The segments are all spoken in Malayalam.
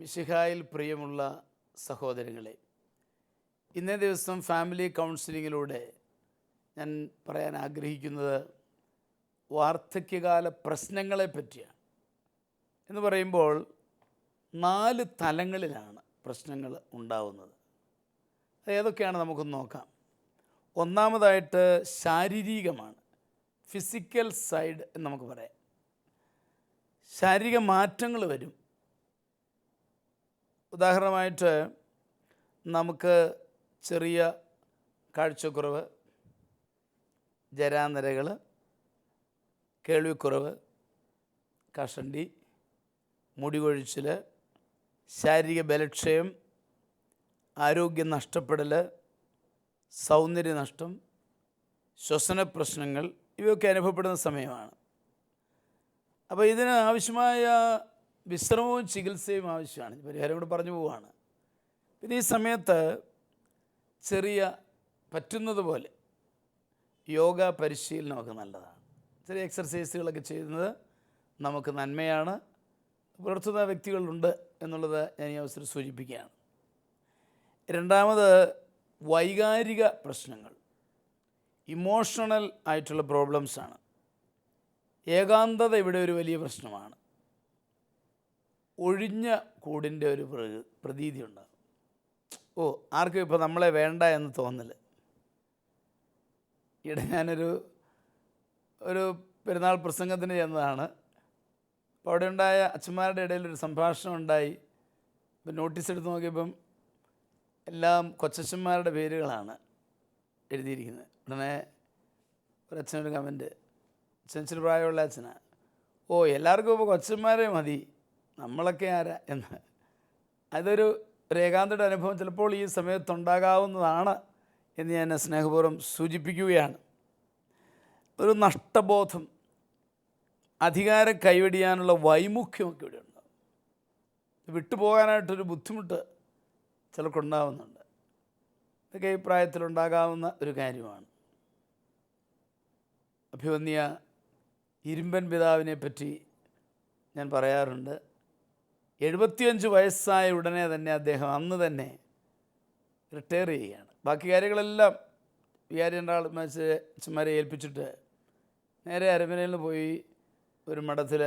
മിശിഹായിൽ പ്രിയമുള്ള സഹോദരങ്ങളെ, ഇന്നേ ദിവസം ഫാമിലി കൗൺസിലിങ്ങിലൂടെ ഞാൻ പറയാൻ ആഗ്രഹിക്കുന്നത് വാർദ്ധക്യകാല പ്രശ്നങ്ങളെ പറ്റിയാണ്. എന്ന് പറയുമ്പോൾ 4 തലങ്ങളിലാണ് പ്രശ്നങ്ങൾ ഉണ്ടാവുന്നത്. ഏതൊക്കെയാണ് നമുക്കൊന്ന് നോക്കാം. ഒന്നാമതായിട്ട് ശാരീരികമാണ്, ഫിസിക്കൽ സൈഡ് എന്ന് നമുക്ക് പറയാം. ശാരീരിക മാറ്റങ്ങൾ വരും. ഉദാഹരണമായിട്ട് നമുക്ക് ചെറിയ കാഴ്ചക്കുറവ്, ജരാനരകൾ, കേൾവിക്കുറവ്, കഷണ്ടി, മുടി കൊഴിച്ചിൽ, ശാരീരിക ബലക്ഷയം, ആരോഗ്യം നഷ്ടപ്പെടൽ, സൗന്ദര്യനഷ്ടം, ശ്വസന പ്രശ്നങ്ങൾ ഇവയൊക്കെ അനുഭവപ്പെടുന്ന സമയമാണ്. അപ്പോൾ ഇതിന് ആവശ്യമായ വിശ്രമവും ചികിത്സയും ആവശ്യമാണ്. പരിഹാരം കൂടെ പറഞ്ഞു പോവുകയാണ്. പിന്നെ ഈ സമയത്ത് ചെറിയ പറ്റുന്നത് പോലെ യോഗ പരിശീലനമൊക്കെ നല്ലതാണ്. ചെറിയ എക്സർസൈസുകളൊക്കെ ചെയ്യുന്നത് നമുക്ക് നന്മയാണ്. പുലർത്തുന്ന വ്യക്തികളുണ്ട് എന്നുള്ളത് ഞാൻ ഈ അവസരം സൂചിപ്പിക്കുകയാണ്. രണ്ടാമത് വൈകാരിക പ്രശ്നങ്ങൾ, ഇമോഷണൽ ആയിട്ടുള്ള പ്രോബ്ലംസാണ്. ഏകാന്തത ഇവിടെ ഒരു വലിയ പ്രശ്നമാണ്. ഒഴിഞ്ഞ കൂടിൻ്റെ ഒരു പ്രതീതി ഉണ്ടാകും. ആർക്കും ഇപ്പോൾ നമ്മളെ വേണ്ട എന്ന് തോന്നൽ. ഇവിടെ ഞാനൊരു പെരുന്നാൾ പ്രസംഗത്തിന് ചെന്നതാണ്. അപ്പോൾ അവിടെ ഉണ്ടായ അച്ഛന്മാരുടെ ഇടയിലൊരു സംഭാഷണം ഉണ്ടായി. ഇപ്പം നോട്ടീസ് എടുത്ത് നോക്കിയപ്പം എല്ലാം കൊച്ചച്ഛന്മാരുടെ പേരുകളാണ് എഴുതിയിരിക്കുന്നത്. ഉടനെ ഒരച്ഛനൊരു കമൻറ്റ്, അച്ഛനച്ചിന് പ്രായമുള്ള അച്ഛനാണ്, എല്ലാവർക്കും ഇപ്പോൾ കൊച്ചന്മാരെ മതി, നമ്മളൊക്കെ ആരാ എന്ന്. അതൊരു ഏകാന്തയുടെ അനുഭവം ചിലപ്പോൾ ഈ സമയത്തുണ്ടാകാവുന്നതാണ് എന്ന് ഞാൻ സ്നേഹപൂർവ്വം സൂചിപ്പിക്കുകയാണ്. ഒരു നഷ്ടബോധം, അധികാരം കൈവെടിയാനുള്ള വൈമുഖ്യമൊക്കെ ഇവിടെ ഉണ്ടാകും. വിട്ടുപോകാനായിട്ടൊരു ബുദ്ധിമുട്ട് ചിലർക്കുണ്ടാവുന്നുണ്ട്. ഇതൊക്കെ ഈ പ്രായത്തിലുണ്ടാകാവുന്ന ഒരു കാര്യമാണ്. അഭിവന്യ ഇരുമ്പൻ പിതാവിനെ പറ്റി ഞാൻ പറയാറുണ്ട്. 75 വയസ്സായ ഉടനെ തന്നെ അദ്ദേഹം അന്ന് തന്നെ റിട്ടയർ ചെയ്യുകയാണ്. ബാക്കി കാര്യങ്ങളെല്ലാം വികാരി അച്ഛന്മാരെ ഏൽപ്പിച്ചിട്ട് നേരെ അരമനയിൽ നിന്ന് പോയി ഒരു മഠത്തിൽ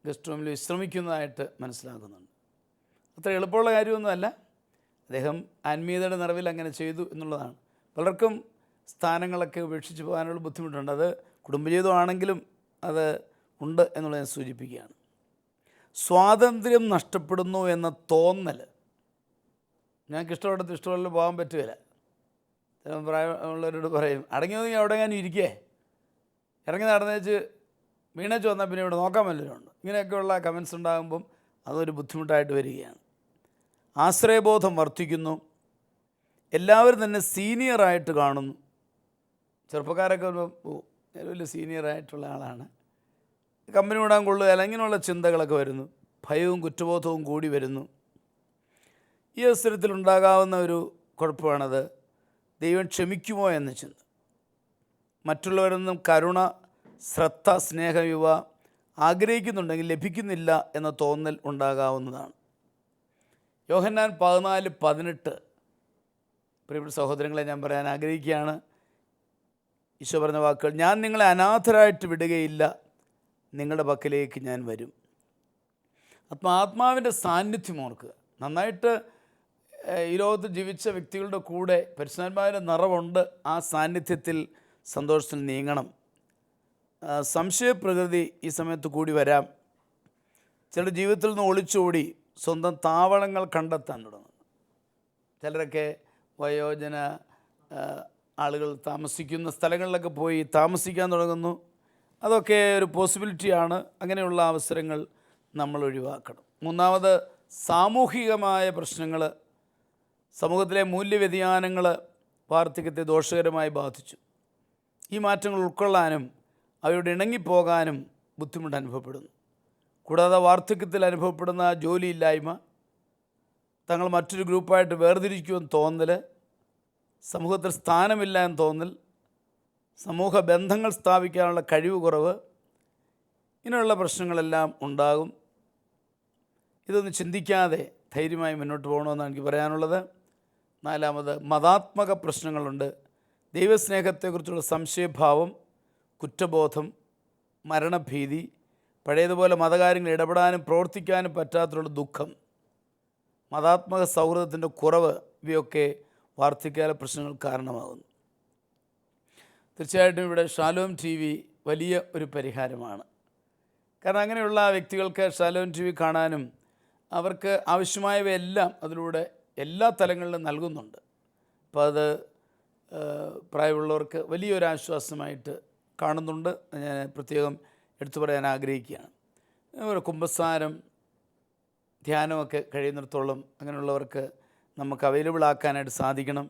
ഗസ്റ്റ് റൂമിൽ വിശ്രമിക്കുന്നതായിട്ട് മനസ്സിലാക്കുന്നുണ്ട്. അത്ര എളുപ്പമുള്ള കാര്യമൊന്നുമല്ല. അദ്ദേഹം ആത്മീയതയുടെ നിറവിൽ അങ്ങനെ ചെയ്തു എന്നുള്ളതാണ്. പലർക്കും സ്ഥാനങ്ങളൊക്കെ ഉപേക്ഷിച്ച് പോകാനുള്ള ബുദ്ധിമുട്ടുണ്ട്. അത് കുടുംബജീവിതമാണെങ്കിലും അത് ഉണ്ട് എന്നുള്ളത് ഞാൻ സൂചിപ്പിക്കുകയാണ്. സ്വാതന്ത്ര്യം നഷ്ടപ്പെടുന്നു എന്ന തോന്നൽ. ഞങ്ങൾക്ക് ഇഷ്ടപ്പെടത്ത് ഇഷ്ടമുള്ള പോകാൻ പറ്റുകയില്ല. ചില പ്രായമുള്ളവരോട് പറയും, അടങ്ങി ഒതുങ്ങി അവിടെ ഞാൻ ഇരിക്കേ, ഇറങ്ങി നടന്നേച്ച് വീണേച്ച് വന്നാൽ പിന്നെ ഇവിടെ നോക്കാൻ വല്ലവരുണ്ട്. ഇങ്ങനെയൊക്കെയുള്ള കമൻസ് ഉണ്ടാകുമ്പം അതൊരു ബുദ്ധിമുട്ടായിട്ട് വരികയാണ്. ആശ്രയബോധം വർദ്ധിക്കുന്നു. എല്ലാവരും തന്നെ സീനിയറായിട്ട് കാണുന്നു. ചെറുപ്പക്കാരൊക്കെ വലിയ സീനിയറായിട്ടുള്ള ആളാണ്, കമ്പനി വിടാൻ കൊള്ളുകയില്ല, ഇങ്ങനെയുള്ള ചിന്തകളൊക്കെ വരുന്നു. ഭയവും കുറ്റബോധവും കൂടി വരുന്നു. ഈ അവസരത്തിലുണ്ടാകാവുന്ന ഒരു കുഴപ്പമാണത് ദൈവം ക്ഷമിക്കുമോ എന്ന ചിന്ത. മറ്റുള്ളവരൊന്നും കരുണ, ശ്രദ്ധ, സ്നേഹം ഇവ ആഗ്രഹിക്കുന്നുണ്ടെങ്കിൽ ലഭിക്കുന്നില്ല എന്ന തോന്നൽ ഉണ്ടാകാവുന്നതാണ്. യോഹന്നാൻ 14:18 പ്രിയപ്പെട്ട സഹോദരങ്ങളെ ഞാൻ പറയാൻ ആഗ്രഹിക്കുകയാണ്. ഈശോ പറഞ്ഞ വാക്കുകൾ, ഞാൻ നിങ്ങളെ അനാഥരായിട്ട് വിടുകയില്ല, നിങ്ങളുടെ പക്കലേക്ക് ഞാൻ വരും. ആത്മാവിൻ്റെ സാന്നിധ്യം ഓർക്കുക. നന്നായിട്ട് ഈ ലോകത്ത് ജീവിച്ച വ്യക്തികളുടെ കൂടെ പരിശുദ്ധാത്മാവിൻ്റെ നിറവുണ്ട്. ആ സാന്നിധ്യത്തിൽ സന്തോഷത്തിൽ നീങ്ങണം. സംശയപ്രകൃതി ഈ സമയത്ത് കൂടി വരാം. ചിലർ ജീവിതത്തിൽ നിന്ന് ഒളിച്ചോടി സ്വന്തം താവളങ്ങൾ കണ്ടെത്താൻ തുടങ്ങുന്നു. ചിലരൊക്കെ വയോജന ആളുകൾ താമസിക്കുന്ന സ്ഥലങ്ങളിലൊക്കെ പോയി താമസിക്കാൻ തുടങ്ങുന്നു. അതൊക്കെ ഒരു പോസിബിലിറ്റിയാണ്. അങ്ങനെയുള്ള അവസരങ്ങൾ നമ്മൾ ഒഴിവാക്കണം. മൂന്നാമത് സാമൂഹികമായ പ്രശ്നങ്ങൾ. സമൂഹത്തിലെ മൂല്യവ്യതിയാനങ്ങൾ വാർദ്ധക്യത്തെ ദോഷകരമായി ബാധിച്ചു. ഈ മാറ്റങ്ങൾ ഉൾക്കൊള്ളാനും അവയോട് ഇണങ്ങിപ്പോകാനും ബുദ്ധിമുട്ട് അനുഭവപ്പെടുന്നു. കൂടാതെ വാർദ്ധക്യത്തിൽ അനുഭവപ്പെടുന്ന ജോലിയില്ലായ്മ, തങ്ങൾ മറ്റൊരു ഗ്രൂപ്പായിട്ട് വേർതിരിക്കുമെന്ന് തോന്നൽ, സമൂഹത്തിൽ സ്ഥാനമില്ല എന്ന് തോന്നൽ, സമൂഹ ബന്ധങ്ങൾ സ്ഥാപിക്കാനുള്ള കഴിവ് കുറവ്, ഇങ്ങനെയുള്ള പ്രശ്നങ്ങളെല്ലാം ഉണ്ടാകും. ഇതൊന്നും ചിന്തിക്കാതെ ധൈര്യമായി മുന്നോട്ട് പോകണമെന്നാണ് എനിക്ക് പറയാനുള്ളത്. നാലാമത്, മതാത്മക പ്രശ്നങ്ങളുണ്ട്. ദൈവസ്നേഹത്തെക്കുറിച്ചുള്ള സംശയഭാവം, കുറ്റബോധം, മരണഭീതി, പഴയതുപോലെ മതകാര്യങ്ങളിൽ ഇടപെടാനും പ്രവർത്തിക്കാനും പറ്റാത്തുള്ള ദുഃഖം, മതാത്മക സൗഹൃദത്തിൻ്റെ കുറവ്, ഇവയൊക്കെ വാർദ്ധക്യകാല പ്രശ്നങ്ങൾ കാരണമാകുന്നു. തീർച്ചയായിട്ടും ഇവിടെ ഷാലോം ടി വി വലിയ ഒരു പരിഹാരമാണ്. കാരണം അങ്ങനെയുള്ള വ്യക്തികൾക്ക് ഷാലോം ടി വി കാണാനും അവർക്ക് ആവശ്യമായവയെല്ലാം അതിലൂടെ എല്ലാ തലങ്ങളിലും നൽകുന്നുണ്ട്. അപ്പോൾ അത് പ്രായമുള്ളവർക്ക് വലിയൊരു ആശ്വാസമായിട്ട് കാണുന്നുണ്ട്. ഞാൻ പ്രത്യേകം എടുത്തു പറയാൻ ആഗ്രഹിക്കുകയാണ്. ഒരു കുമ്പസാരം, ധ്യാനമൊക്കെ കഴിയുന്നിടത്തോളം അങ്ങനെയുള്ളവർക്ക് നമുക്ക് അവൈലബിൾ ആക്കാനായിട്ട് സാധിക്കണം.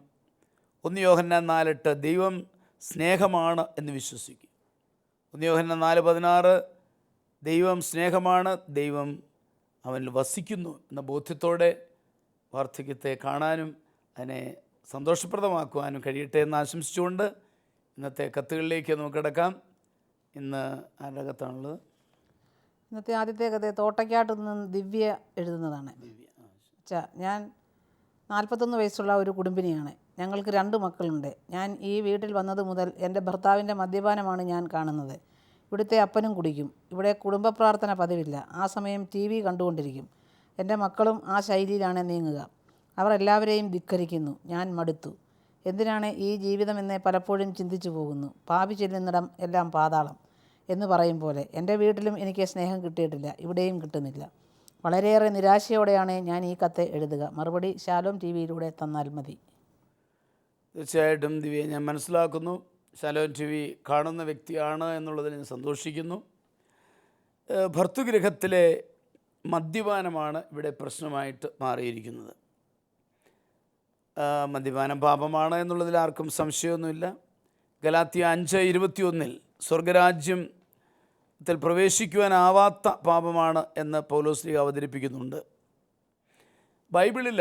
1 യോഹന്നാൻ 4:8 ദൈവം സ്നേഹമാണ് എന്ന് വിശ്വസിക്കും. 1 യോഹന്നാൻ 4:16 ദൈവം സ്നേഹമാണ്, ദൈവം അവനിൽ വസിക്കുന്നു എന്ന ബോധ്യത്തോടെ വാർദ്ധക്യത്തെ കാണാനും അതിനെ സന്തോഷപ്രദമാക്കുവാനും കഴിയട്ടെ എന്ന് ആശംസിച്ചുകൊണ്ട് ഇന്നത്തെ കത്തുകളിലേക്ക് നമുക്ക് കിടക്കാം. ഇന്ന് ആരുടെ കത്താണുള്ളത്? ഇന്നത്തെ ആദ്യത്തെ കഥ തോട്ടയ്ക്കാട്ട് നിന്ന് ദിവ്യ എഴുതുന്നതാണ്. ഞാൻ 41 വയസ്സുള്ള ഒരു കുടുംബിനിയാണ്. ഞങ്ങൾക്ക് 2 മക്കളുണ്ട്. ഞാൻ ഈ വീട്ടിൽ വന്നത് മുതൽ എൻ്റെ ഭർത്താവിൻ്റെ മദ്യപാനമാണ് ഞാൻ കാണുന്നത്. ഇവിടുത്തെ അപ്പനും കുടിക്കും. ഇവിടെ കുടുംബ പ്രാർത്ഥന പതിവില്ല. ആ സമയം TV കണ്ടുകൊണ്ടിരിക്കും. എൻ്റെ മക്കളും ആ ശൈലിയിലാണ് നീങ്ങുക. അവർ എല്ലാവരെയും ധിക്കരിക്കുന്നു. ഞാൻ മടുത്തു. എന്തിനാണ് ഈ ജീവിതമെന്ന് പലപ്പോഴും ചിന്തിച്ചു പോകുന്നു. പാപി ചെല്ലുന്നിടം എല്ലാം പാതാളം എന്ന് പറയും പോലെ എൻ്റെ വീട്ടിലും എനിക്ക് സ്നേഹം കിട്ടിയിട്ടില്ല, ഇവിടെയും കിട്ടുന്നില്ല. വളരെയേറെ നിരാശയോടെയാണ് ഞാൻ ഈ കത്ത് എഴുതുക. മറുപടി ഷാലോം ടി വിയിലൂടെ തന്നാൽ മതി. തീർച്ചയായിട്ടും ദിവ്യ, ഞാൻ മനസ്സിലാക്കുന്നു. ഷാലോം ടി വി കാണുന്ന വ്യക്തിയാണ് എന്നുള്ളതിൽ ഞാൻ സന്തോഷിക്കുന്നു. ഭർതൃഗൃഹത്തിലെ മദ്യപാനമാണ് ഇവിടെ പ്രശ്നമായിട്ട് മാറിയിരിക്കുന്നത്. മദ്യപാനം പാപമാണ് എന്നുള്ളതിൽ ആർക്കും സംശയമൊന്നുമില്ല. ഗലാത്യ 5:21 സ്വർഗരാജ്യത്തിൽ പ്രവേശിക്കുവാനാവാത്ത പാപമാണ് എന്ന് പൗലോസ് അവതരിപ്പിക്കുന്നുണ്ട്. ബൈബിളിൽ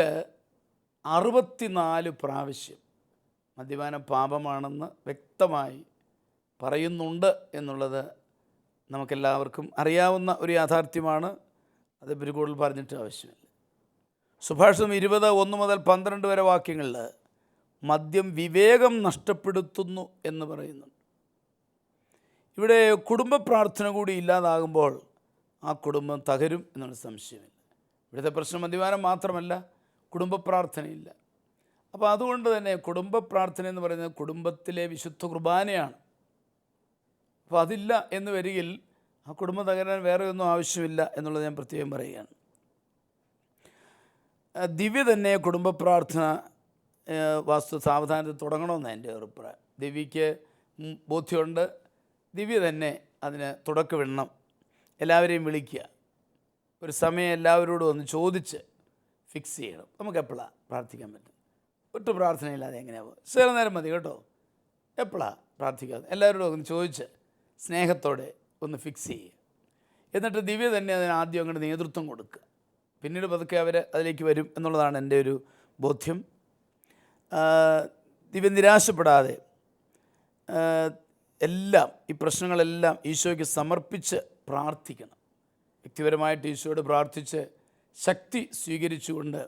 64 പ്രാവശ്യം മദ്യപാനം പാപമാണെന്ന് വ്യക്തമായി പറയുന്നുണ്ട് എന്നുള്ളത് നമുക്കെല്ലാവർക്കും അറിയാവുന്ന ഒരു യാഥാർത്ഥ്യമാണ്. അത് കൂടുതൽ പറഞ്ഞിട്ട് ആവശ്യമില്ല. സുഭാഷിതം 20:1 മുതൽ 12 വരെ വാക്യങ്ങളിൽ മദ്യം വിവേകം നഷ്ടപ്പെടുത്തുന്നു എന്ന് പറയുന്നുണ്ട്. ഇവിടെ കുടുംബ പ്രാർത്ഥന കൂടി ഇല്ലാതാകുമ്പോൾ ആ കുടുംബം തകരും എന്നുള്ള സംശയമില്ല. ഇവിടുത്തെ പ്രശ്നം മദ്യപാനം മാത്രമല്ല, കുടുംബ പ്രാർത്ഥനയില്ല. അപ്പോൾ അതുകൊണ്ട് തന്നെ കുടുംബ പ്രാർത്ഥന എന്ന് പറയുന്നത് കുടുംബത്തിലെ വിശുദ്ധ കുർബാനയാണ്. അപ്പോൾ അതില്ല എന്ന് വരികിൽ ആ കുടുംബം തകരാൻ വേറെ ഒന്നും ആവശ്യമില്ല എന്നുള്ളത് ഞാൻ പ്രത്യേകം പറയുകയാണ്. ദിവ്യ തന്നെ കുടുംബ പ്രാർത്ഥന സാവധാനത്തിൽ തുടങ്ങണമെന്നാണ് എൻ്റെ അഭിപ്രായം. ദിവ്യയ്ക്ക് ബോധ്യമുണ്ട്. ദിവ്യ തന്നെ അതിന് തുടക്കമിടണം. എല്ലാവരെയും വിളിക്കുക, ഒരു സമയം എല്ലാവരോടും ഒന്ന് ചോദിച്ച് ഫിക്സ് ചെയ്യണം. നമുക്ക് എപ്പോഴാണ് പ്രാർത്ഥിക്കാൻ പറ്റും? ഒട്ടും പ്രാർത്ഥനയില്ലാതെ എങ്ങനെയാ പോകും? ചില നേരം മതി കേട്ടോ. എപ്പോഴാണ് പ്രാർത്ഥിക്കാതെ എല്ലാവരോടും ഒന്ന് ചോദിച്ച് സ്നേഹത്തോടെ ഒന്ന് ഫിക്സ് ചെയ്യുക. എന്നിട്ട് ദിവ്യ തന്നെ അതിന് ആദ്യം അങ്ങോട്ട് നേതൃത്വം കൊടുക്കുക. പിന്നീട് പതുക്കെ അവർ അതിലേക്ക് വരും എന്നുള്ളതാണ് എൻ്റെ ഒരു ബോധ്യം. ദിവ്യ നിരാശപ്പെടാതെ എല്ലാം ഈ പ്രശ്നങ്ങളെല്ലാം ഈശോയ്ക്ക് സമർപ്പിച്ച് പ്രാർത്ഥിക്കണം. വ്യക്തിപരമായിട്ട് ഈശോയോട് പ്രാർത്ഥിച്ച് ശക്തി സ്വീകരിച്ചുകൊണ്ട്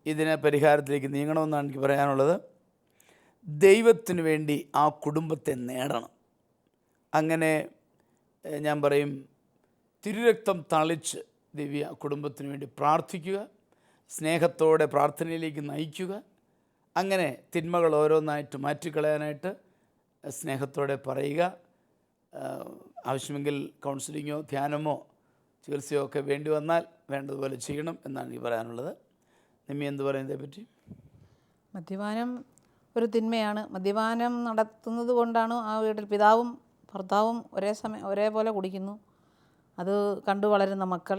ഇതിന് പരിഹാരത്തിലേക്ക് നീങ്ങണമെന്നാണ് എനിക്ക് പറയാനുള്ളത്. ദൈവത്തിന് വേണ്ടി ആ കുടുംബത്തെ നേടണം. അങ്ങനെ ഞാൻ പറയും, തിരുരക്തം തളിച്ച് ദിവ്യ കുടുംബത്തിന് വേണ്ടി പ്രാർത്ഥിക്കുക, സ്നേഹത്തോടെ പ്രാർത്ഥനയിലേക്ക് നയിക്കുക. അങ്ങനെ തിന്മകൾ ഓരോന്നായിട്ട് മാറ്റിക്കളയാനായിട്ട് സ്നേഹത്തോടെ പറയുക. ആവശ്യമെങ്കിൽ കൗൺസിലിങ്ങോ ധ്യാനമോ ചികിത്സയോ ഒക്കെ വേണ്ടി വന്നാൽ വേണ്ടതുപോലെ ചെയ്യണം എന്നാണ് എനിക്ക് പറയാനുള്ളത്. നിമ്മി എന്ത് പറയുന്നതിനെ പറ്റി? മദ്യപാനം ഒരു തിന്മയാണ്. മദ്യപാനം നടത്തുന്നത് കൊണ്ടാണ് ആ വീട്ടിൽ പിതാവും ഭർത്താവും ഒരേപോലെ കുടിക്കുന്നു. അത് കണ്ടു വളരുന്ന മക്കൾ,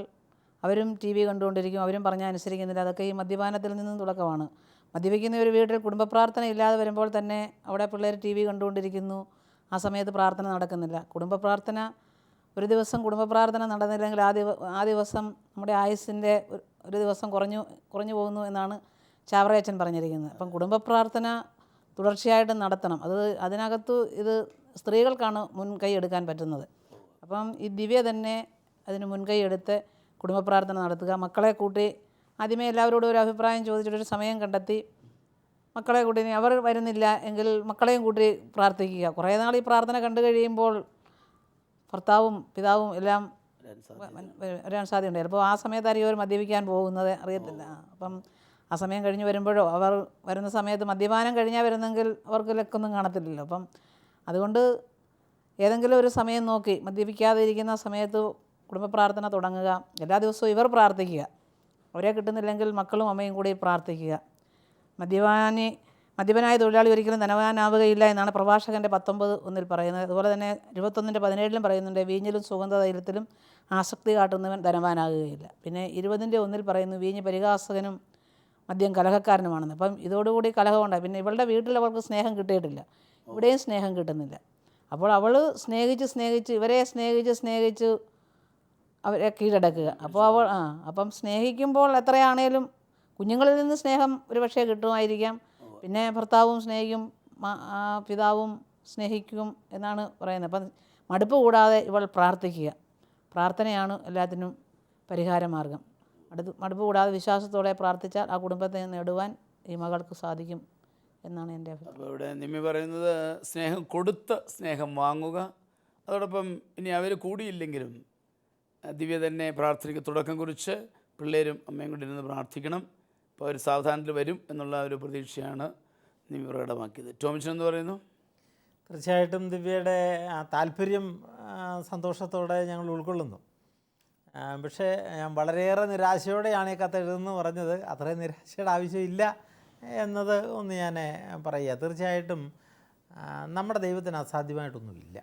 അവരും TV കണ്ടുകൊണ്ടിരിക്കും, അവരും പറഞ്ഞാൽ അനുസരിക്കുന്നില്ല. അതൊക്കെ ഈ മദ്യപാനത്തിൽ നിന്നും തുടക്കമാണ്. മദ്യപിക്കുന്ന ഒരു വീട്ടിൽ കുടുംബ പ്രാർത്ഥന ഇല്ലാതെ വരുമ്പോൾ തന്നെ അവിടെ പിള്ളേർ TV കണ്ടുകൊണ്ടിരിക്കുന്നു. ആ സമയത്ത് പ്രാർത്ഥന നടക്കുന്നില്ല. കുടുംബ പ്രാർത്ഥന ഒരു ദിവസം കുടുംബ പ്രാർത്ഥന നടന്നില്ലെങ്കിൽ ആ ദിവസം നമ്മുടെ ആയുസ്സിൻ്റെ ഒരു ദിവസം കുറഞ്ഞു പോകുന്നു എന്നാണ് ചാവറയച്ചൻ പറഞ്ഞിരിക്കുന്നത്. അപ്പം കുടുംബ പ്രാർത്ഥന തുടർച്ചയായിട്ട് നടത്തണം. അതിനകത്ത് ഇത് സ്ത്രീകൾക്കാണ് മുൻകൈ എടുക്കാൻ പറ്റുന്നത്. അപ്പം ഈ ദിവ്യ തന്നെ അതിന് മുൻകൈ എടുത്ത് കുടുംബ പ്രാർത്ഥന നടത്തുക. മക്കളെ കൂട്ടി ആദ്യമേ എല്ലാവരോടും ഒരു അഭിപ്രായം ചോദിച്ചിട്ടൊരു സമയം കണ്ടെത്തി മക്കളെ കൂട്ടി അവർ വരുന്നില്ല എങ്കിൽ മക്കളെയും കൂട്ടി പ്രാർത്ഥിക്കുക. കുറേ നാൾ ഈ പ്രാർത്ഥന കണ്ടു കഴിയുമ്പോൾ ഭർത്താവും പിതാവും എല്ലാം വരാൻ സാധ്യതയുണ്ട്. ചിലപ്പോൾ ആ സമയത്തായിരിക്കും അവർ മദ്യപിക്കാൻ പോകുന്നത്, അറിയത്തില്ല. അപ്പം ആ സമയം കഴിഞ്ഞ് വരുമ്പോഴോ അവർ വരുന്ന സമയത്ത് മദ്യപാനം കഴിഞ്ഞാൽ വരുന്നെങ്കിൽ അവർക്ക് ലക്കൊന്നും കാണത്തില്ലല്ലോ. അപ്പം അതുകൊണ്ട് ഏതെങ്കിലും ഒരു സമയം നോക്കി മദ്യപിക്കാതെ ഇരിക്കുന്ന സമയത്ത് കുടുംബ പ്രാർത്ഥന തുടങ്ങുക. എല്ലാ ദിവസവും ഇവർ പ്രാർത്ഥിക്കുക. അവരെ കിട്ടുന്നില്ലെങ്കിൽ മക്കളും അമ്മയും കൂടി പ്രാർത്ഥിക്കുക. മദ്യപനായ തൊഴിലാളി ഒരിക്കലും ധനവാനാവുകയില്ല എന്നാണ് പ്രഭാഷകൻ്റെ 19:1 പറയുന്നത്. അതുപോലെ തന്നെ 21:17 പറയുന്നുണ്ട്, വീഞ്ഞിലും സുഗന്ധതൈലത്തിലും ആസക്തി കാട്ടുന്നവൻ ധനവാനാകുകയില്ല. പിന്നെ 20:1 പറയുന്നു, വീഞ്ഞ് പരിഹാസകനും മദ്യം കലഹക്കാരനുമാണെന്ന്. അപ്പം ഇതോടുകൂടി കലഹമുണ്ടായി. പിന്നെ ഇവളുടെ വീട്ടിൽ അവൾക്ക് സ്നേഹം കിട്ടിയിട്ടില്ല, ഇവിടെയും സ്നേഹം കിട്ടുന്നില്ല. അപ്പോൾ അവൾ ഇവരെ സ്നേഹിച്ച് അവരെ കീഴടക്കുക. അപ്പോൾ അപ്പം സ്നേഹിക്കുമ്പോൾ എത്രയാണേലും കുഞ്ഞുങ്ങളിൽ നിന്ന് സ്നേഹം ഒരു പക്ഷേ കിട്ടുമായിരിക്കാം. പിന്നെ ഭർത്താവും സ്നേഹിക്കും, പിതാവും സ്നേഹിക്കും എന്നാണ് പറയുന്നത്. അപ്പം മടുപ്പ് കൂടാതെ ഇവൾ പ്രാർത്ഥിക്കുക. പ്രാർത്ഥനയാണ് എല്ലാത്തിനും പരിഹാരമാർഗം. മടുപ്പ് കൂടാതെ വിശ്വാസത്തോടെ പ്രാർത്ഥിച്ചാൽ ആ കുടുംബത്തെ നേടുവാൻ ഈ മകൾക്ക് സാധിക്കും എന്നാണ് എൻ്റെ അഭിപ്രായം. അപ്പോൾ ഇവിടെ നിമ്മി പറയുന്നത് സ്നേഹം കൊടുത്ത് സ്നേഹം വാങ്ങുക. അതോടൊപ്പം ഇനി അവർ കൂടിയില്ലെങ്കിലും ദിവ്യ തന്നെ പ്രാർത്ഥനയ്ക്ക് തുടക്കം കുറിച്ച് പിള്ളേരും അമ്മയും കൂടി ഇരുന്ന് പ്രാർത്ഥിക്കണം. അപ്പോൾ അവർ സാവധാനത്തിൽ വരും എന്നുള്ള ഒരു പ്രതീക്ഷയാണ് നിമ്മി പ്രകടമാക്കിയത്. ടോമിച്ചൻ എന്ന് പറയുന്നു. തീർച്ചയായിട്ടും ദിവ്യയുടെ താല്പര്യം സന്തോഷത്തോടെ ഞങ്ങൾ ഉൾക്കൊള്ളുന്നു. പക്ഷേ ഞാൻ വളരെയേറെ നിരാശയോടെയാണ് ഈ കത്ത് എഴുതുന്നത് പറഞ്ഞത്. അത്രയും നിരാശയുടെ ആവശ്യമില്ല എന്നത് ഒന്ന് ഞാൻ പറയുക. തീർച്ചയായിട്ടും നമ്മുടെ ദൈവത്തിന് അസാധ്യമായിട്ടൊന്നുമില്ല.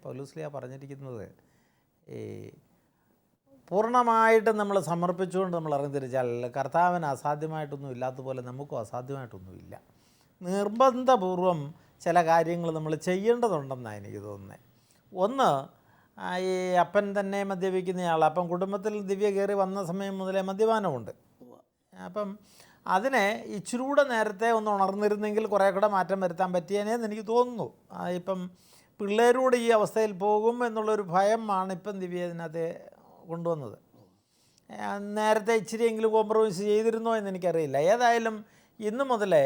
പൗലോസ്ലീഹ പറഞ്ഞിരിക്കുന്നത് ഈ പൂർണ്ണമായിട്ട് നമ്മൾ സമർപ്പിച്ചുകൊണ്ട് നമ്മൾ ഇറങ്ങി തിരിച്ചാൽ കർത്താവിന് അസാധ്യമായിട്ടൊന്നും ഇല്ലാത്തതുപോലെ നമുക്കും അസാധ്യമായിട്ടൊന്നുമില്ല. നിർബന്ധപൂർവം ചില കാര്യങ്ങൾ നമ്മൾ ചെയ്യേണ്ടതുണ്ടെന്നാണ് എനിക്ക് തോന്നുന്നത്. ഒന്ന്, ഈ അപ്പൻ തന്നെ മദ്യപിക്കുന്നയാൾ, അപ്പം കുടുംബത്തിൽ ദിവ്യ കയറി വന്ന സമയം മുതലേ മദ്യപാനമുണ്ട്. അപ്പം അതിനെ ഇച്ചിരൂടെ നേരത്തെ ഒന്ന് ഉണർന്നിരുന്നെങ്കിൽ കുറേ കൂടെ മാറ്റം വരുത്താൻ പറ്റിയേനെന്ന് എനിക്ക് തോന്നുന്നു. ഇപ്പം പിള്ളേരോട് ഈ അവസ്ഥയിൽ പോകും എന്നുള്ളൊരു ഭയമാണ് ഇപ്പം ദിവ്യ ഇതിനകത്ത് കൊണ്ടുവന്നത്. നേരത്തെ ഇച്ചിരിയെങ്കിലും കോംപ്രമൈസ് ചെയ്തിരുന്നോ എന്ന് എനിക്കറിയില്ല. ഏതായാലും ഇന്ന് മുതലേ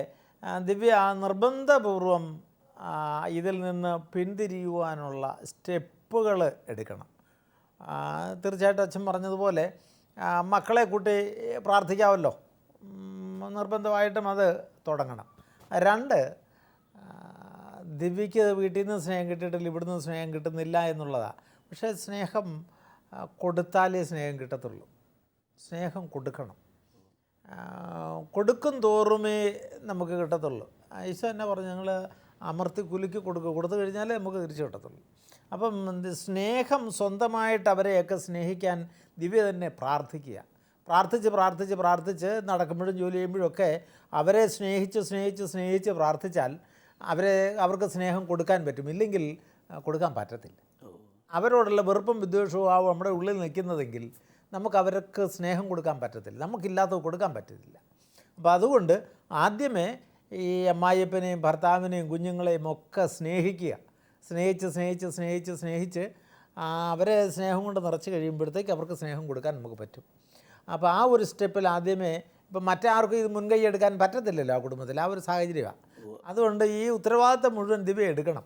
ദിവ്യ നിർബന്ധപൂർവം ഇതിൽ നിന്ന് പിന്തിരിയുവാനുള്ള സ്റ്റെപ്പുകൾ എടുക്കണം. തീർച്ചയായിട്ടും അച്ഛൻ പറഞ്ഞതുപോലെ മക്കളെ കൂട്ടി പ്രാർത്ഥിക്കാമല്ലോ, നിർബന്ധമായിട്ടും അത് തുടങ്ങണം. 2, ദിവ്യയ്ക്ക് വീട്ടിൽ നിന്ന് സ്നേഹം കിട്ടിയിട്ടില്ല, ഇവിടുന്ന് സ്നേഹം കിട്ടുന്നില്ല എന്നുള്ളതാണ്. പക്ഷേ സ്നേഹം കൊടുത്താലേ സ്നേഹം കിട്ടത്തുള്ളൂ. സ്നേഹം കൊടുക്കണം. കൊടുക്കും തോറുമേ നമുക്ക് കിട്ടത്തുള്ളൂ. ഈശോ എന്നെ പറഞ്ഞു, ഞങ്ങൾ അമർത്തി കുലുക്കി കൊടുത്തു കഴിഞ്ഞാലേ നമുക്ക് തിരിച്ചു കിട്ടത്തുള്ളൂ. അപ്പം സ്നേഹം സ്വന്തമായിട്ട് അവരെയൊക്കെ സ്നേഹിക്കാൻ ദിവ്യ തന്നെ പ്രാർത്ഥിക്കുക. പ്രാർത്ഥിച്ച് നടക്കുമ്പോഴും ജോലി ചെയ്യുമ്പോഴൊക്കെ അവരെ സ്നേഹിച്ച് പ്രാർത്ഥിച്ചാൽ അവർക്ക് സ്നേഹം കൊടുക്കാൻ പറ്റും. ഇല്ലെങ്കിൽ കൊടുക്കാൻ പറ്റത്തില്ല. അവരോടുള്ള വെറുപ്പും വിദ്വേഷവും ആവും നമ്മുടെ ഉള്ളിൽ നിൽക്കുന്നതെങ്കിൽ നമുക്ക് അവർക്ക് സ്നേഹം കൊടുക്കാൻ പറ്റത്തില്ല, നമുക്കില്ലാത്തത് കൊടുക്കാൻ പറ്റത്തില്ല. അപ്പോൾ അതുകൊണ്ട് ആദ്യമേ ഈ അമ്മായിയപ്പനെയും ഭർത്താവിനെയും കുഞ്ഞുങ്ങളെയും ഒക്കെ സ്നേഹിക്കുക. സ്നേഹിച്ച് അവരെ സ്നേഹം കൊണ്ട് നിറച്ച് കഴിയുമ്പോഴത്തേക്ക് അവർക്ക് സ്നേഹം കൊടുക്കാൻ നമുക്ക് പറ്റും. അപ്പോൾ ആ ഒരു സ്റ്റെപ്പിൽ ആദ്യമേ ഇപ്പം മറ്റാർക്കും ഇത് മുൻകൈ എടുക്കാൻ പറ്റത്തില്ലല്ലോ ആ കുടുംബത്തിൽ, ആ ഒരു സാഹചര്യമാണ്. അതുകൊണ്ട് ഈ ഉത്തരവാദിത്തം മുഴുവൻ ദിവ്യ എടുക്കണം.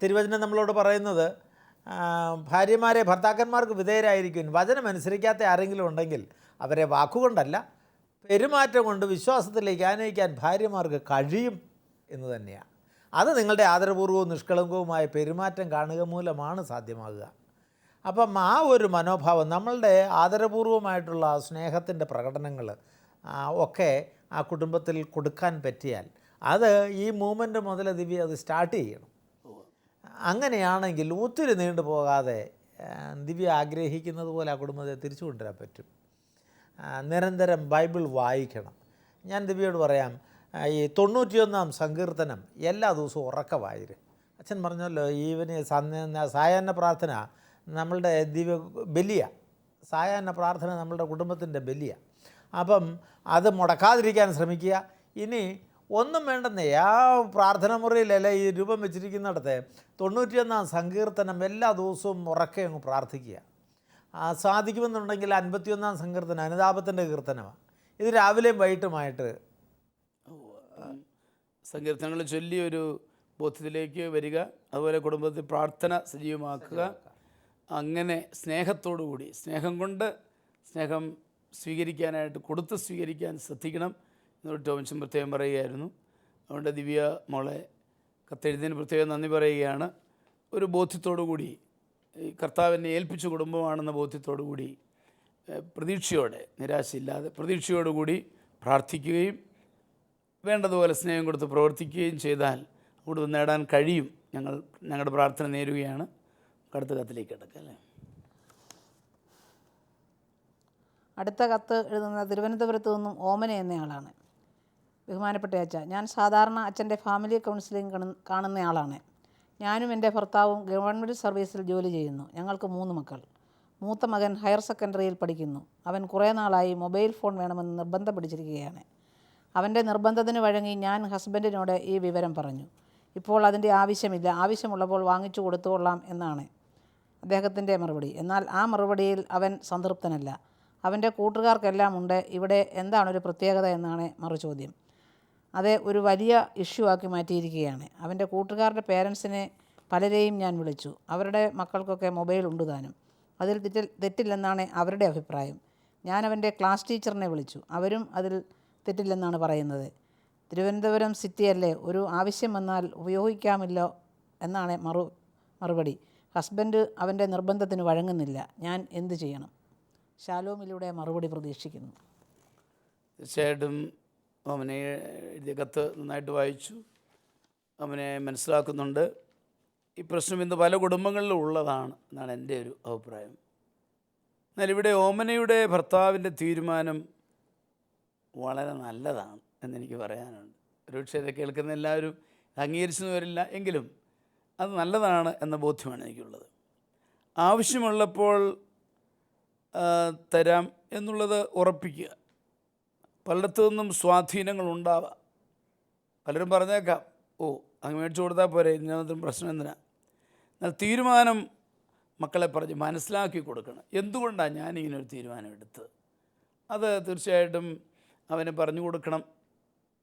തിരുവചനം നമ്മളോട് പറയുന്നത്, ഭാര്യമാരെ ഭർത്താക്കന്മാർക്ക് വിധേയരായിരിക്കും, വചനം അനുസരിക്കാത്ത ആരെങ്കിലും ഉണ്ടെങ്കിൽ അവരെ വാക്കുകൊണ്ടല്ല പെരുമാറ്റം കൊണ്ട് വിശ്വാസത്തിലേക്ക് ആനയിക്കാൻ ഭാര്യമാർക്ക് കഴിയും എന്ന് തന്നെയാണ്. അത് നിങ്ങളുടെ ആദരപൂർവ്വവും നിഷ്കളങ്കവുമായ പെരുമാറ്റം കാണുക മൂലമാണ് സാധ്യമാകുക. അപ്പം ആ ഒരു മനോഭാവം, നമ്മളുടെ ആദരപൂർവമായിട്ടുള്ള സ്നേഹത്തിൻ്റെ പ്രകടനങ്ങൾ ഒക്കെ ആ കുടുംബത്തിൽ കൊടുക്കാൻ പറ്റിയാൽ അത് ഈ മൂവ്മെൻറ്റ് മുതൽ ദിവ്യ അത് സ്റ്റാർട്ട് ചെയ്യണം. അങ്ങനെയാണെങ്കിൽ ഒത്തിരി നീണ്ടു പോകാതെ ദിവ്യ ആഗ്രഹിക്കുന്നത് പോലെ ആ കുടുംബത്തെ തിരിച്ചു കൊണ്ടുവരാൻ പറ്റും. നിരന്തരം ബൈബിൾ വായിക്കണം. ഞാൻ ദിവ്യയോട് പറയാം, ഈ 91-ാം സങ്കീർത്തനം എല്ലാ ദിവസവും ഉറക്ക വായിര്. അച്ഛൻ പറഞ്ഞല്ലോ, സായാഹ്ന പ്രാർത്ഥന നമ്മളുടെ ദിവ്യ ബലിയ, സായാഹ്ന പ്രാർത്ഥന നമ്മളുടെ കുടുംബത്തിൻ്റെ ബലിയ. അപ്പം അത് മുടക്കാതിരിക്കാൻ ശ്രമിക്കുക. ഇനി ഒന്നും വേണ്ടെന്നേ, ആ പ്രാർത്ഥന മുറിയിലല്ല ഈ രൂപം വെച്ചിരിക്കുന്നിടത്ത് 91-ാം സങ്കീർത്തനം എല്ലാ ദിവസവും ഉറക്കെ അങ്ങ് പ്രാർത്ഥിക്കുക. സാധിക്കുമെന്നുണ്ടെങ്കിൽ 51 സങ്കീർത്തനം അനുതാപത്തിൻ്റെ കീർത്തനമാണ്. ഇത് രാവിലെയും വൈകിട്ടുമായിട്ട് സങ്കീർത്തനങ്ങൾ ചൊല്ലി ഒരു ബോധ്യത്തിലേക്ക് വരിക, അതുപോലെ കുടുംബത്തിൽ പ്രാർത്ഥന സജീവമാക്കുക. അങ്ങനെ സ്നേഹത്തോടു കൂടി, സ്നേഹം കൊണ്ട് സ്നേഹം സ്വീകരിക്കാനായിട്ട് കൊടുത്ത് സ്വീകരിക്കാൻ ശ്രദ്ധിക്കണം എന്നൊരു ടോമിൻസൺ പ്രത്യേകം പറയുകയായിരുന്നു. അതുകൊണ്ട് ദിവ്യ മോളെ കത്തെഴുതിയതിന് പ്രത്യേകം നന്ദി പറയുകയാണ്. ഒരു ബോധ്യത്തോടു കൂടി, ഈ കർത്താവിനെ ഏൽപ്പിച്ച കുടുംബമാണെന്ന ബോധ്യത്തോടു കൂടി, പ്രതീക്ഷയോടെ, നിരാശയില്ലാതെ പ്രതീക്ഷയോടുകൂടി പ്രാർത്ഥിക്കുകയും വേണ്ടതുപോലെ സ്നേഹം കൊടുത്ത് പ്രവർത്തിക്കുകയും ചെയ്താൽ അവിടുന്ന് നേടാൻ കഴിയും. ഞങ്ങളുടെ പ്രാർത്ഥന നേരുകയാണ്. അടുത്ത കത്തിലേക്ക് കിടക്കുക അല്ലേ. അടുത്ത കത്ത് എഴുതുന്ന തിരുവനന്തപുരത്ത് നിന്നും ഓമന എന്നയാളാണ്. ബഹുമാനപ്പെട്ട അച്ഛ, ഞാൻ സാധാരണ അച്ഛൻ്റെ ഫാമിലി കൗൺസിലിംഗ് കാണുന്നയാളാണ്. ഞാനും എൻ്റെ ഭർത്താവും ഗവൺമെൻറ് സർവീസിൽ ജോലി ചെയ്യുന്നു. ഞങ്ങൾക്ക് 3 മക്കൾ. മൂത്ത മകൻ ഹയർ സെക്കൻഡറിയിൽ പഠിക്കുന്നു. അവൻ കുറേ നാളായി മൊബൈൽ ഫോൺ വേണമെന്ന് നിർബന്ധം പിടിച്ചിരിക്കുകയാണ്. അവൻ്റെ നിർബന്ധത്തിന് വഴങ്ങി ഞാൻ ഹസ്ബൻഡിനോട് ഈ വിവരം പറഞ്ഞു. ഇപ്പോൾ അതിൻ്റെ ആവശ്യമില്ല, ആവശ്യമുള്ളപ്പോൾ വാങ്ങിച്ചു കൊടുത്തുകൊള്ളാം എന്നാണ് അദ്ദേഹത്തിൻ്റെ മറുപടി. എന്നാൽ ആ മറുപടിയിൽ അവൻ സംതൃപ്തനല്ല. അവൻ്റെ കൂട്ടുകാർക്കെല്ലാം ഉണ്ട്. ഇവിടെ എന്താണൊരു പ്രത്യേകത എന്നാണ് മറുചോദ്യം. അത് ഒരു വലിയ ഇഷ്യൂ ആക്കി മാറ്റിയിരിക്കുകയാണ്. അവൻ്റെ കൂട്ടുകാരുടെ പേരൻസിനെ പലരെയും ഞാൻ വിളിച്ചു. അവരുടെ മക്കൾക്കൊക്കെ മൊബൈൽ ഉണ്ട് താനും. അതിൽ തെറ്റില്ലെന്നാണ് അവരുടെ അഭിപ്രായം. ഞാൻ അവൻ്റെ ക്ലാസ് ടീച്ചറിനെ വിളിച്ചു. അവരും അതിൽ തെറ്റില്ലെന്നാണ് പറയുന്നത്. തിരുവനന്തപുരം സിറ്റിയല്ലേ, ഒരു ആവശ്യം വന്നാൽ ഉപയോഗിക്കാമല്ലോ എന്നാണ് മറുപടി. ഹസ്ബൻഡ് അവൻ്റെ നിർബന്ധത്തിന് വഴങ്ങുന്നില്ല. ഞാൻ എന്ത് ചെയ്യണം? ശാലോമിലൂടെ മറുപടി പ്രതീക്ഷിക്കുന്നു. തീർച്ചയായിട്ടും അവനെ എഴുതിയ കത്ത് നന്നായിട്ട് വായിച്ചു. അവനെ മനസ്സിലാക്കുന്നുണ്ട്. ഈ പ്രശ്നം ഇന്ന് പല കുടുംബങ്ങളിലും ഉള്ളതാണ് എന്നാണ് എൻ്റെ ഒരു അഭിപ്രായം. എന്നാൽ ഇവിടെ ഓമനയുടെ ഭർത്താവിൻ്റെ തീരുമാനം വളരെ നല്ലതാണ് എന്നെനിക്ക് പറയാനുണ്ട്. ഒരുപക്ഷെ ഇത് കേൾക്കുന്ന എല്ലാവരും അംഗീകരിച്ചെന്ന് വരില്ല, എങ്കിലും അത് നല്ലതാണ് എന്ന ബോധ്യമാണ് എനിക്കുള്ളത്. ആവശ്യമുള്ളപ്പോൾ തരാം എന്നുള്ളത് ഉറപ്പിക്കുക. പലയിടത്തു നിന്നും സ്വാധീനങ്ങൾ ഉണ്ടാവാം. പലരും പറഞ്ഞേക്കാം, ഓ അങ്ങ് മേടിച്ചു കൊടുത്താൽ പോരെ, ഇതിനകത്തും പ്രശ്നം എന്തിനാ. എന്നാൽ തീരുമാനം മക്കളെ പറഞ്ഞ് മനസ്സിലാക്കി കൊടുക്കണം. എന്തുകൊണ്ടാണ് ഞാനിങ്ങനൊരു തീരുമാനം എടുത്തത്? അത് തീർച്ചയായിട്ടും അവന് പറഞ്ഞു കൊടുക്കണം.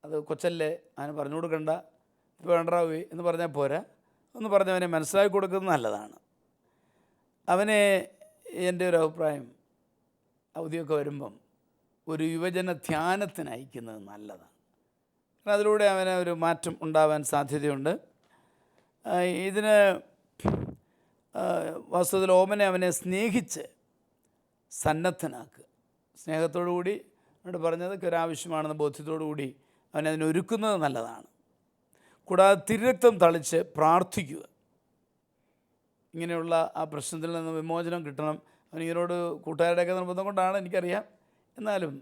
അത് കൊച്ചല്ലേ, അവന് പറഞ്ഞു കൊടുക്കണ്ട, ഇപ്പോൾ വേണ്ടാവേ എന്ന് പറഞ്ഞാൽ പോരാ. ഒന്ന് പറഞ്ഞവനെ മനസ്സിലാക്കി കൊടുക്കുന്നത് നല്ലതാണ്. അവനെ എൻ്റെ ഒരു അഭിപ്രായം, അവധിയൊക്കെ വരുമ്പം ഒരു യുവജന ധ്യാനത്തിന് അയക്കുന്നത് നല്ലതാണ്. കാരണം അതിലൂടെ അവന് ഒരു മാറ്റം ഉണ്ടാവാൻ സാധ്യതയുണ്ട്. ഇതിന് വാസ്തവത്തിൽ ഓമനെ അവനെ സ്നേഹിച്ച് സന്നദ്ധനാക്കുക. സ്നേഹത്തോടു കൂടി എന്നോട് പറഞ്ഞതൊക്കെ ഒരാവശ്യമാണെന്ന ബോധ്യത്തോടു കൂടി അവനെ അതിനൊരുക്കുന്നത് നല്ലതാണ്. കൂടാതെ തിരുരക്തം തളിച്ച് പ്രാർത്ഥിക്കുക. ഇങ്ങനെയുള്ള ആ പ്രശ്നത്തിൽ നിന്ന് വിമോചനം കിട്ടണം. അവനിങ്ങനോട് കൂട്ടുകാരുടെയൊക്കെ നിർബന്ധം കൊണ്ടാണ് എനിക്കറിയാം. എന്നാലും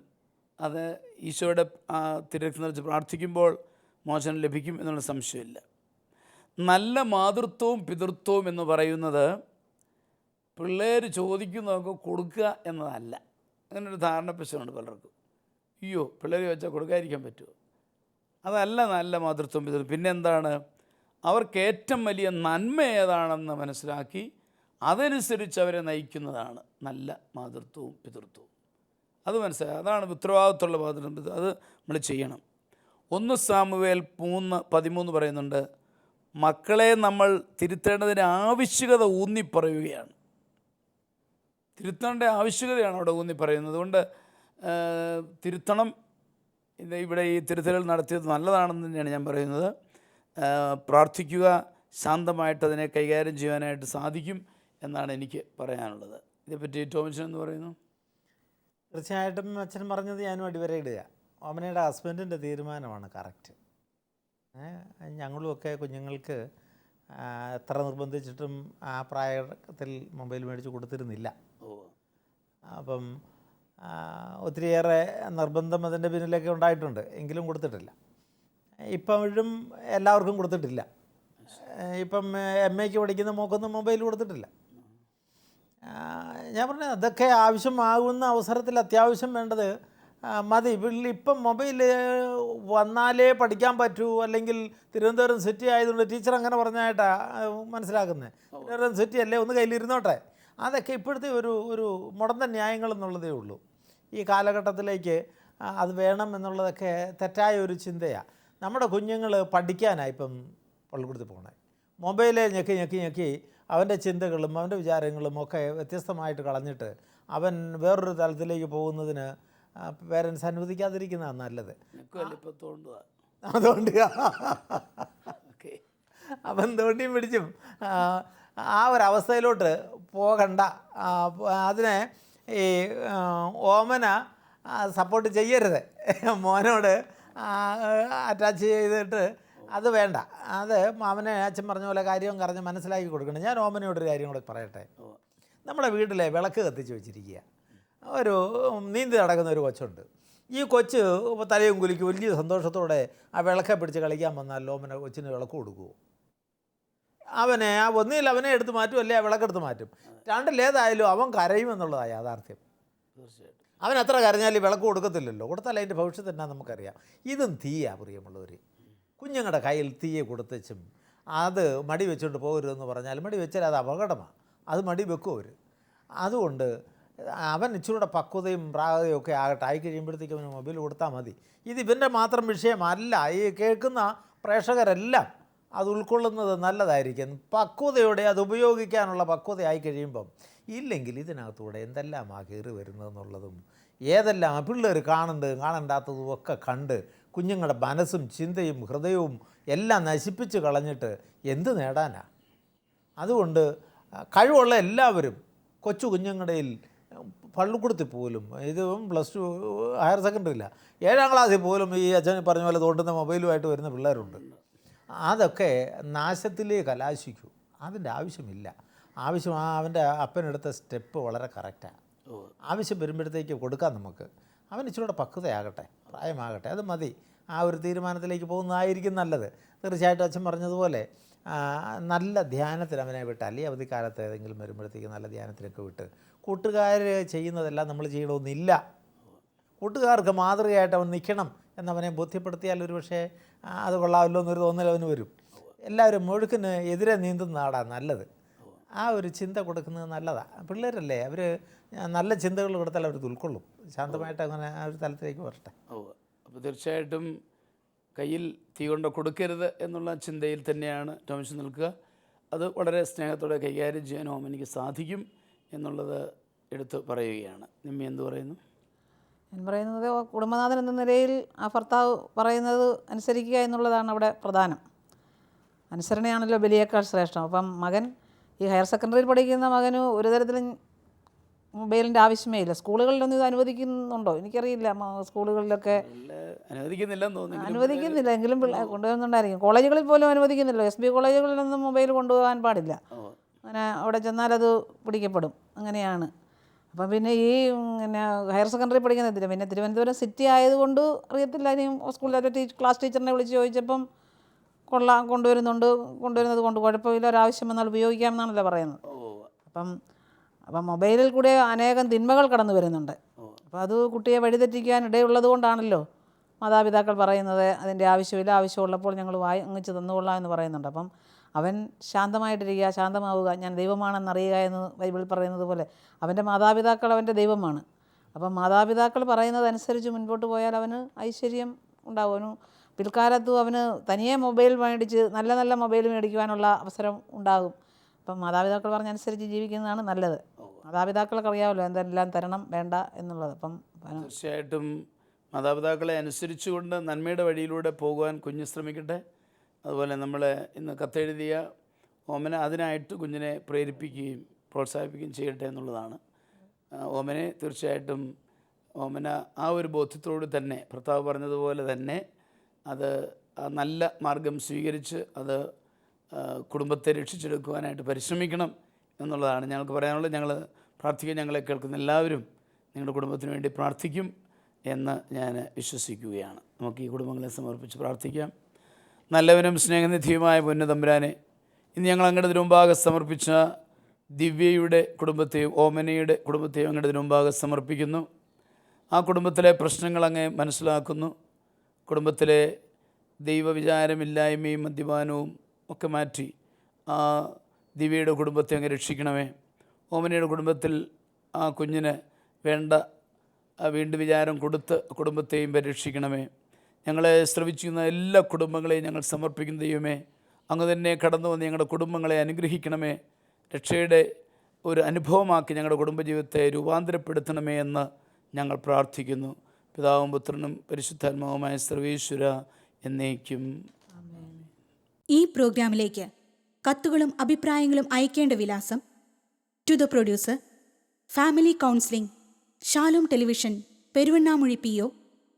അത് ഈശോയുടെ ആ തിരുരക്തം തളിച്ച് പ്രാർത്ഥിക്കുമ്പോൾ മോചനം ലഭിക്കും എന്നുള്ള സംശയമില്ല. നല്ല മാതൃത്വവും പിതൃത്വവും എന്ന് പറയുന്നത് പിള്ളേർ ചോദിക്കുന്നതൊക്കെ കൊടുക്കുക എന്നതല്ല. അങ്ങനൊരു ധാരണ പ്രശ്നമുണ്ട് പലർക്കും. അയ്യോ, പിള്ളേർ ചോദിച്ചാൽ കൊടുക്കാതിരിക്കാൻ പറ്റുമോ? അതല്ല നല്ല മാതൃത്വം പിതൃത്വം. പിന്നെന്താണ്? അവർക്ക് ഏറ്റവും വലിയ നന്മ ഏതാണെന്ന് മനസ്സിലാക്കി അതനുസരിച്ച് അവരെ നയിക്കുന്നതാണ് നല്ല മാതൃത്വവും പിതൃത്വവും. അത് മനസ്സിലായി, അതാണ് ഉത്തരവാദിത്വമുള്ള മാതൃത്വം. അത് നമ്മൾ ചെയ്യണം. 1 സാമുവേൽ 3:13 പറയുന്നുണ്ട്, മക്കളെ നമ്മൾ തിരുത്തേണ്ടതിന് ആവശ്യകത ഊന്നിപ്പറയുകയാണ്. തിരുത്തേണ്ട ആവശ്യകതയാണ് അവിടെ ഊന്നിപ്പറയുന്നത്. അതുകൊണ്ട് തിരുത്തണം. ഇവിടെ ഈ തിരുത്തലുകൾ നടത്തിയത് നല്ലതാണെന്ന് തന്നെയാണ് ഞാൻ പറയുന്നത്. പ്രാർത്ഥിക്കുക, ശാന്തമായിട്ട് അതിനെ കൈകാര്യം ചെയ്യാനായിട്ട് സാധിക്കും എന്നാണ് എനിക്ക് പറയാനുള്ളത്. ഇതേപ്പറ്റി ടോമിൻസൺ എന്ന് പറയുന്നു. തീർച്ചയായിട്ടും അച്ഛൻ പറഞ്ഞത് ഞാനും അടിവരയിടുക. ഓമനയുടെ ഹസ്ബൻഡിൻ്റെ തീരുമാനമാണ് കറക്റ്റ്. ഞങ്ങളുമൊക്കെ കുഞ്ഞുങ്ങൾക്ക് എത്ര നിർബന്ധിച്ചിട്ടും ആ പ്രായത്തിൽ മൊബൈൽ മേടിച്ച് കൊടുത്തിരുന്നില്ല. അപ്പം ഒത്തിരിയേറെ നിർബന്ധം അതിൻ്റെ പിന്നിലൊക്കെ ഉണ്ടായിട്ടുണ്ട്, എങ്കിലും കൊടുത്തിട്ടില്ല. ഇപ്പോഴും എല്ലാവർക്കും കൊടുത്തിട്ടില്ല. ഇപ്പം MA പഠിക്കുന്ന മോക്കൊന്നും മൊബൈൽ കൊടുത്തിട്ടില്ല. ഞാൻ പറഞ്ഞത് അതൊക്കെ ആവശ്യമാകുന്ന അവസരത്തിൽ അത്യാവശ്യം വേണ്ടത് മതി. ഇപ്പം മൊബൈൽ വന്നാലേ പഠിക്കാൻ പറ്റൂ, അല്ലെങ്കിൽ തിരുവനന്തപുരം സിറ്റി ആയതുകൊണ്ട് ടീച്ചർ അങ്ങനെ പറഞ്ഞായിട്ടാണ് മനസ്സിലാക്കുന്നത്. തിരുവനന്തപുരം സിറ്റി അല്ലേ, ഒന്ന് കയ്യിലിരുന്നോട്ടെ, അതൊക്കെ ഇപ്പോഴത്തെ ഒരു മുടന്തൻ ന്യായങ്ങൾ എന്നുള്ളതേ ഉള്ളൂ. ഈ കാലഘട്ടത്തിലേക്ക് അത് വേണം എന്നുള്ളതൊക്കെ തെറ്റായ ഒരു ചിന്തയാണ്. നമ്മുടെ കുഞ്ഞുങ്ങൾ പഠിക്കാനായി ഇപ്പം പള്ളിക്കൂടത്തിൽ പോകണേ, മൊബൈലിൽ ഞെക്കി ഞെക്കി ഞെക്കി അവൻ്റെ ചിന്തകളും അവൻ്റെ വിചാരങ്ങളും ഒക്കെ വ്യത്യസ്തമായിട്ട് കളഞ്ഞിട്ട് അവൻ വേറൊരു തലത്തിലേക്ക് പോകുന്നതിന് പേരൻസ് അനുവദിക്കാതിരിക്കുന്നതാണ് നല്ലത്. അതുകൊണ്ട് അവൻ തോണ്ടിയും പിടിച്ചും ആ ഒരവസ്ഥയിലോട്ട് പോകണ്ട. അതിനെ ഈ ഓമന സപ്പോർട്ട് ചെയ്യരുത്. മോനോട് അറ്റാച്ച് ചെയ്തിട്ട് അത് വേണ്ട. അത് അവനെ അച്ഛൻ പറഞ്ഞ പോലെ കാര്യം പറഞ്ഞ് മനസ്സിലാക്കി കൊടുക്കണം. ഞാൻ ഓമനയോടൊരു കാര്യം കൂടെ പറയട്ടെ. നമ്മുടെ വീട്ടിലെ വിളക്ക് കത്തിച്ച് വെച്ചിരിക്കുക. ഒരു നീന്തി നടക്കുന്ന ഒരു കൊച്ചുണ്ട്. ഈ കൊച്ച് തലയും കുലിക്ക് വലിയ സന്തോഷത്തോടെ ആ വിളക്കെ പിടിച്ച് കളിക്കാൻ വന്നാൽ ഓമന കൊച്ചിന് വിളക്ക് കൊടുക്കുമോ? അവനെ ഒന്നിൽ അവനെ എടുത്ത് മാറ്റും, അല്ലേ ആ വിളക്കെടുത്ത് മാറ്റും. രണ്ടിലേതായാലും അവൻ കരയുമെന്നുള്ളതാണ് യാഥാർത്ഥ്യം. തീർച്ചയായിട്ടും അവൻ എത്ര കരഞ്ഞാൽ ഈ വിളക്ക് കൊടുക്കത്തില്ലല്ലോ. കൊടുത്താൽ അതിൻ്റെ ഭവിഷ്യത്ത് എന്നാ നമുക്കറിയാം. ഇതും തീയാ പ്രിയമുള്ളവർ. കുഞ്ഞുങ്ങളുടെ കയ്യിൽ തീയെ കൊടുത്തും അത് മടി വെച്ചുകൊണ്ട് പോകരുതെന്ന് പറഞ്ഞാൽ മടി വെച്ചാൽ അത് അപകടമാണ്. അത് മടി വെക്കും അവർ. അതുകൊണ്ട് അവൻ ഇച്ചിരൂടെ പക്വതയും പ്രാകതയും ഒക്കെ ആകട്ടെ. ആയി കഴിയുമ്പോഴത്തേക്കും അവന് മൊബൈൽ കൊടുത്താൽ മതി. ഇത് ഇവൻ്റെ മാത്രം വിഷയമല്ല. ഈ കേൾക്കുന്ന പ്രേക്ഷകരെല്ലാം അത് ഉൾക്കൊള്ളുന്നത് നല്ലതായിരിക്കും. പക്വതയോടെ അത് ഉപയോഗിക്കാനുള്ള പക്വതയായി കഴിയുമ്പം ഇല്ലെങ്കിൽ ഇതിനകത്തൂടെ എന്തെല്ലാമാ കയറി വരുന്നതെന്നുള്ളതും ഏതെല്ലാം പിള്ളേർ കാണണ്ടാത്തതും ഒക്കെ കണ്ട് കുഞ്ഞുങ്ങളുടെ മനസ്സും ചിന്തയും ഹൃദയവും എല്ലാം നശിപ്പിച്ച് കളഞ്ഞിട്ട് എന്ത് നേടാനാ? അതുകൊണ്ട് കഴിവുള്ള എല്ലാവരും കൊച്ചു കുഞ്ഞുങ്ങളുടെയിൽ പള്ളിക്കൂടത്തിൽ പോലും, ഇത് +2 ഹയർ സെക്കൻഡറി ഇല്ല, 7ാം ക്ലാസ്സിൽ പോലും ഈ അച്ഛൻ പറഞ്ഞ പോലെ തോണ്ടുന്ന മൊബൈലുമായിട്ട് വരുന്ന പിള്ളേരുണ്ട്. അതൊക്കെ നാശത്തിലേക്ക് കലാശിക്കൂ. അതിൻ്റെ ആവശ്യമില്ല. അവൻ്റെ അപ്പനെടുത്ത സ്റ്റെപ്പ് വളരെ കറക്റ്റാണ്. ആവശ്യം വരുമ്പോഴത്തേക്ക് കൊടുക്കാം നമുക്ക്. അവൻ ഇച്ചിരൂടെ പക്വതയാകട്ടെ, പ്രായമാകട്ടെ, അത് മതി. ആ ഒരു തീരുമാനത്തിലേക്ക് പോകുന്നതായിരിക്കും നല്ലത്. തീർച്ചയായിട്ടും അച്ഛൻ പറഞ്ഞതുപോലെ നല്ല ധ്യാനത്തിന് അവനെ വിട്ട്, അല്ലെങ്കിൽ അവധിക്കാലത്ത് ഏതെങ്കിലും വരുമ്പോഴത്തേക്ക് നല്ല ധ്യാനത്തിനൊക്കെ വിട്ട്, കൂട്ടുകാർ ചെയ്യുന്നതെല്ലാം നമ്മൾ ചെയ്യണമെന്നില്ല. കൂട്ടുകാർക്ക് മാതൃകയായിട്ട് അവൻ നിൽക്കണം എന്നവനെ ബോധ്യപ്പെടുത്തിയാൽ ഒരു പക്ഷേ അത് കൊള്ളാമല്ലോ എന്നൊരു തോന്നൽ അവന് വരും. എല്ലാവരും ഒഴുക്കിന് എതിരെ നീന്തുന്ന നാടാണ് നല്ലത്. ആ ഒരു ചിന്ത കൊടുക്കുന്നത് നല്ലതാണ്. പിള്ളേരല്ലേ, അവർ നല്ല ചിന്തകൾ കൊടുത്താൽ അവർ ഉൾക്കൊള്ളും. ശാന്തമായിട്ട് അങ്ങനെ ആ ഒരു തലത്തിലേക്ക് വരട്ടെ. അപ്പോൾ തീർച്ചയായിട്ടും കയ്യിൽ തീ കൊണ്ട് കൊടുക്കരുത് എന്നുള്ള ചിന്തയിൽ തന്നെയാണ് ടോമിസ് നിൽക്കുക. അത് വളരെ സ്നേഹത്തോടെ കൈകാര്യം ചെയ്യാൻ ഓമനിക്ക് സാധിക്കും എന്നുള്ളത് എടുത്ത് പറയുകയാണ്. നിമ്മി എന്ത് പറയുന്നു? ഞാൻ പറയുന്നത് കുടുംബനാഥൻ എന്ന നിലയിൽ ആ ഭർത്താവ് പറയുന്നത് അനുസരിക്കുക എന്നുള്ളതാണ് അവിടെ പ്രധാനം. അനുസരണയാണല്ലോ ബലിയേക്കാൾ ശ്രേഷ്ഠം. അപ്പം മകൻ ഈ ഹയർ സെക്കൻഡറിയിൽ പഠിക്കുന്ന മകന് ഒരു തരത്തിലും മൊബൈലിൻ്റെ ആവശ്യമേ ഇല്ല. സ്കൂളുകളിലൊന്നും ഇത് അനുവദിക്കുന്നുണ്ടോ എനിക്കറിയില്ല. സ്കൂളുകളിലൊക്കെ അനുവദിക്കുന്നില്ല, എങ്കിലും കൊണ്ടുവരുന്നുണ്ടായിരിക്കും. കോളേജുകളിൽ പോലും അനുവദിക്കുന്നില്ല. SB കോളേജുകളിലൊന്നും മൊബൈൽ കൊണ്ടുപോകാൻ പാടില്ല. അങ്ങനെ അവിടെ ചെന്നാലത് പിടിക്കപ്പെടും. അങ്ങനെയാണ്. അപ്പം പിന്നെ ഈ പിന്നെ ഹയർ സെക്കൻഡറി പഠിക്കുന്നതില്ല. പിന്നെ തിരുവനന്തപുരം സിറ്റി ആയതുകൊണ്ട് അറിയത്തില്ല. ഇനിയും സ്കൂളിലെ ക്ലാസ് ടീച്ചറിനെ വിളിച്ച് ചോദിച്ചപ്പം കൊണ്ടുവരുന്നത് കൊണ്ട് കുഴപ്പമില്ല, ഒരാവശ്യം വന്നാൽ ഉപയോഗിക്കാമെന്നാണല്ലോ പറയുന്നത്. അപ്പം മൊബൈലിൽ കൂടെ അനേകം തിന്മകൾ കടന്നു വരുന്നുണ്ട്. അപ്പോൾ അത് കുട്ടിയെ വഴിതെറ്റിക്കാൻ ഇടയുള്ളത് കൊണ്ടാണല്ലോ മാതാപിതാക്കൾ പറയുന്നത് അതിൻ്റെ ആവശ്യമില്ല, ആവശ്യമുള്ളപ്പോൾ ഞങ്ങൾ വാങ്ങിച്ച് തന്നുകൊള്ളാം എന്ന് പറയുന്നുണ്ട്. അപ്പം അവൻ ശാന്തമായിട്ടിരിക്കുക, ശാന്തമാവുക, ഞാൻ ദൈവമാണെന്നറിയുക എന്ന് ബൈബിൾ പറയുന്നത് പോലെ അവൻ്റെ മാതാപിതാക്കൾ അവൻ്റെ ദൈവമാണ്. അപ്പം മാതാപിതാക്കൾ പറയുന്നതനുസരിച്ച് മുൻപോട്ട് പോയാൽ അവന് ഐശ്വര്യം ഉണ്ടാവും. അവന് പിൽക്കാലത്തും അവന് തനിയെ മൊബൈൽ മേടിച്ച് നല്ല നല്ല മൊബൈൽ മേടിക്കുവാനുള്ള അവസരം ഉണ്ടാകും. അപ്പം മാതാപിതാക്കൾ പറഞ്ഞനുസരിച്ച് ജീവിക്കുന്നതാണ് നല്ലത്. മാതാപിതാക്കൾക്ക് അറിയാമല്ലോ എന്തെല്ലാം തരണം വേണ്ട എന്നുള്ളത്. അപ്പം തീർച്ചയായിട്ടും മാതാപിതാക്കളെ അനുസരിച്ചുകൊണ്ട് നന്മയുടെ വഴിയിലൂടെ പോകുവാൻ കുഞ്ഞ് ശ്രമിക്കട്ടെ. അതുപോലെ നമ്മൾ ഇന്ന് കത്തെഴുതിയ ഓമന അതിനായിട്ട് കുഞ്ഞിനെ പ്രേരിപ്പിക്കുകയും പ്രോത്സാഹിപ്പിക്കുകയും ചെയ്യട്ടെ എന്നുള്ളതാണ്. ഓമനെ തീർച്ചയായിട്ടും ഓമന ആ ഒരു ബോധ്യത്തോട് തന്നെ ഭർത്താവ് പറഞ്ഞതുപോലെ തന്നെ അത് നല്ല മാർഗം സ്വീകരിച്ച് അത് കുടുംബത്തെ രക്ഷിച്ചെടുക്കുവാനായിട്ട് പരിശ്രമിക്കണം എന്നുള്ളതാണ് ഞങ്ങൾക്ക് പറയാനുള്ളത്. ഞങ്ങൾ പ്രാർത്ഥിക്കാൻ, ഞങ്ങളെ കേൾക്കുന്ന എല്ലാവരും നിങ്ങളുടെ കുടുംബത്തിന് വേണ്ടി പ്രാർത്ഥിക്കും എന്ന് ഞാൻ വിശ്വസിക്കുകയാണ്. നമുക്ക് ഈ കുടുംബങ്ങളെ സമർപ്പിച്ച് പ്രാർത്ഥിക്കാം. നല്ലവനും സ്നേഹനിധിയുമായ പൊന്നുതമ്പുരാനെ, ഇന്ന് ഞങ്ങൾ അങ്ങയുടെ തിരുമുമ്പാകെ സമർപ്പിച്ച ദിവ്യയുടെ കുടുംബത്തെയും ഓമനയുടെ കുടുംബത്തെയും അങ്ങയുടെ തിരുമുമ്പാകെ സമർപ്പിക്കുന്നു. ആ കുടുംബത്തിലെ പ്രശ്നങ്ങൾ അങ്ങ് മനസ്സിലാക്കുന്നു. കുടുംബത്തിലെ ദൈവവിചാരമില്ലായ്മയും മദ്യപാനവും ഒക്കെ മാറ്റി ആ ദിവ്യയുടെ കുടുംബത്തെ അങ്ങ് രക്ഷിക്കണമേ. ഓമനയുടെ കുടുംബത്തിൽ ആ കുഞ്ഞിന് വേണ്ട വീണ്ടും വിചാരം കൊടുത്ത് കുടുംബത്തെയും പരിരക്ഷിക്കണമേ. ഞങ്ങളെ ശ്രവിച്ചിരുന്ന എല്ലാ കുടുംബങ്ങളെയും ഞങ്ങൾ സമർപ്പിക്കുന്ന ദൈവമേ, അങ്ങ് തന്നെ കടന്നു വന്ന് ഞങ്ങളുടെ കുടുംബങ്ങളെ അനുഗ്രഹിക്കണമേ. രക്ഷയുടെ ഒരു അനുഭവമാക്കി ഞങ്ങളുടെ കുടുംബജീവിതത്തെ രൂപാന്തരപ്പെടുത്തണമേ എന്ന് ഞങ്ങൾ പ്രാർത്ഥിക്കുന്നു. പിതാവും പുത്രനും പരിശുദ്ധാത്മാവുമായ സർവേശ്വര എന്നേക്കും. ഈ പ്രോഗ്രാമിലേക്ക് കത്തുകളും അഭിപ്രായങ്ങളും അയക്കേണ്ട വിലാസം: to the producer, family counselling, Shalom television, Peruvannamuzhi PO,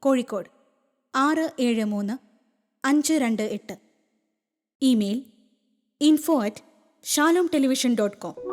Kozhikode 673528. Email info@shalomtelevision.com.